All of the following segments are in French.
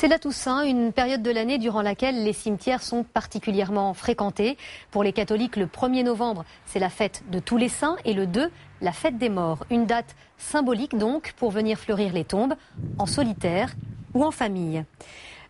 C'est la Toussaint, une période de l'année durant laquelle les cimetières sont particulièrement fréquentés. Pour les catholiques, le 1er novembre, c'est la fête de tous les saints et le 2, la fête des morts. Une date symbolique donc pour venir fleurir les tombes en solitaire ou en famille.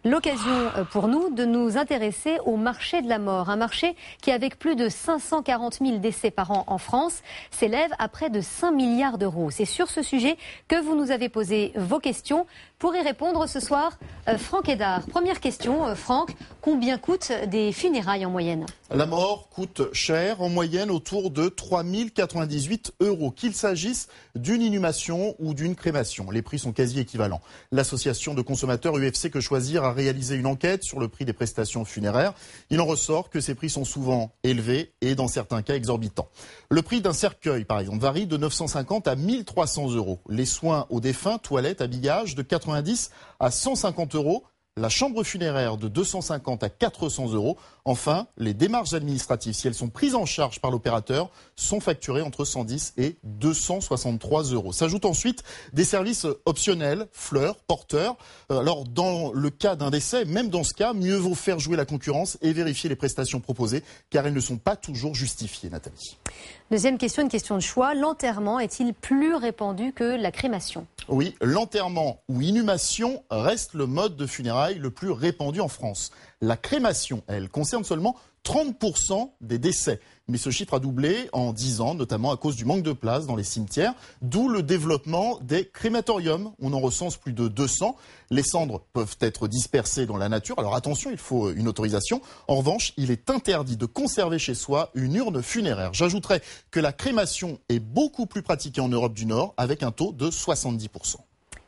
L'occasion pour nous de nous intéresser au marché de la mort. Un marché qui, avec plus de 540 000 décès par an en France, s'élève à près de 5 milliards d'euros. C'est sur ce sujet que vous nous avez posé vos questions. Pour y répondre ce soir, Franck Hédard. Première question, Franck, combien coûtent des funérailles en moyenne? La mort coûte cher, en moyenne autour de 3 098 €, qu'il s'agisse d'une inhumation ou d'une crémation. Les prix sont quasi équivalents. L'association de consommateurs UFC Que Choisir a réalisé une enquête sur le prix des prestations funéraires. Il en ressort que ces prix sont souvent élevés et dans certains cas exorbitants. Le prix d'un cercueil, par exemple, varie de 950 à 1 300 €. Les soins aux défunts, toilettes, habillage, de 90 à 150 €. La chambre funéraire de 250 à 400 €. Enfin, les démarches administratives, si elles sont prises en charge par l'opérateur, sont facturées entre 110 et 263 €. S'ajoutent ensuite des services optionnels, fleurs, porteurs. Alors, dans le cas d'un décès, même dans ce cas, mieux vaut faire jouer la concurrence et vérifier les prestations proposées, car elles ne sont pas toujours justifiées, Nathalie. Deuxième question, une question de choix. L'enterrement est-il plus répandu que la crémation? Oui, l'enterrement ou inhumation reste le mode de funérailles le plus répandu en France. La crémation, elle, concerne seulement 30% des décès. Mais ce chiffre a doublé en 10 ans, notamment à cause du manque de place dans les cimetières, d'où le développement des crématoriums. On en recense plus de 200. Les cendres peuvent être dispersées dans la nature. Alors attention, il faut une autorisation. En revanche, il est interdit de conserver chez soi une urne funéraire. J'ajouterais que la crémation est beaucoup plus pratiquée en Europe du Nord, avec un taux de 70%.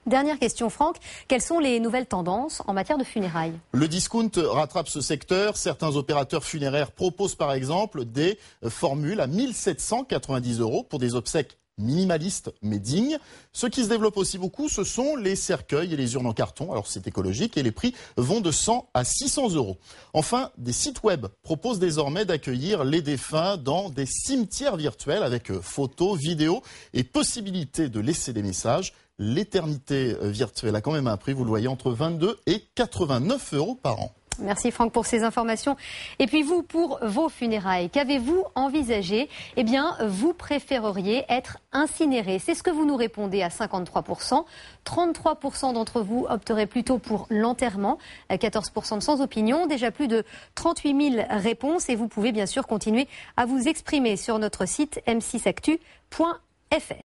Dernière question, Franck. Quelles sont les nouvelles tendances en matière de funérailles? Le discount rattrape ce secteur. Certains opérateurs funéraires proposent par exemple des formules à 1 790 € pour des obsèques minimalistes mais dignes. Ce qui se développe aussi beaucoup, ce sont les cercueils et les urnes en carton. Alors c'est écologique et les prix vont de 100 à 600 €. Enfin, des sites web proposent désormais d'accueillir les défunts dans des cimetières virtuels avec photos, vidéos et possibilité de laisser des messages. L'éternité virtuelle a quand même un prix, vous le voyez, entre 22 et 89 € par an. Merci Franck pour ces informations. Et puis vous, pour vos funérailles, qu'avez-vous envisagé? Eh bien, vous préféreriez être incinéré. C'est ce que vous nous répondez à 53%. 33% d'entre vous opteraient plutôt pour l'enterrement. 14% sans opinion. Déjà plus de 38 000 réponses. Et vous pouvez bien sûr continuer à vous exprimer sur notre site m6actu.fr.